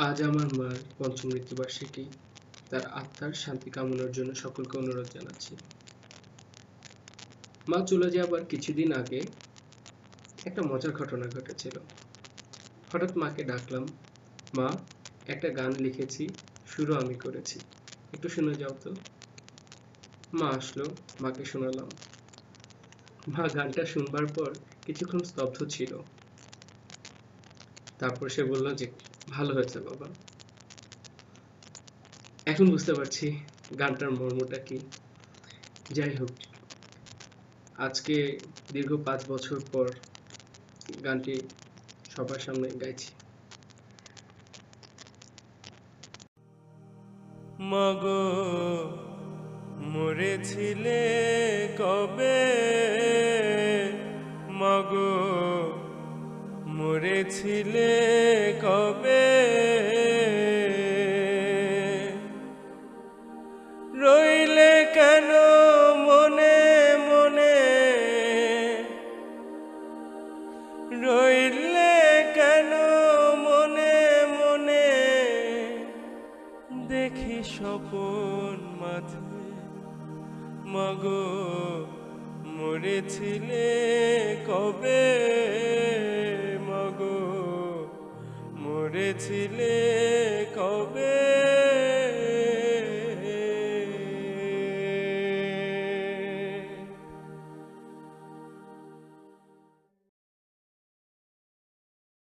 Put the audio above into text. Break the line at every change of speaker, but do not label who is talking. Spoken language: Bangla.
আজ আমার মার পঞ্চম মৃত্যুবার্ষিকী। তার আত্মার শান্তি কামনার জন্য সকলকে অনুরোধ জানাচ্ছি। মা চলে যাবার কিছুদিন আগে একটা মজার ঘটনা ঘটেছিল। হঠাৎ মাকে ডাকলাম, মা, একটা গান লিখেছি, শুরু আমি করেছি, একটু শুনে যাও তো। মা আসলো, মাকে শোনালাম। মা গানটা শুনবার পর কিছুক্ষণ স্তব্ধ ছিল। তারপর সে বলল যে, ভালো হয়েছে বাবা। এখন বুঝতে পারছি গানটার মর্মটা কি। যাই হোক, আজকে দীর্ঘ 5 বছর পর গানটি সবার সামনে গাইছি।
মাগো মরেছিলে কবে, মাগো মরেছিলে কবে, রইলে কেন মনে মনে, রইলে কেন মনে মনে, দেখি স্বপন মাঝে, মাগো মরেছিলে কবে, মাগো মরেছিলে কবে।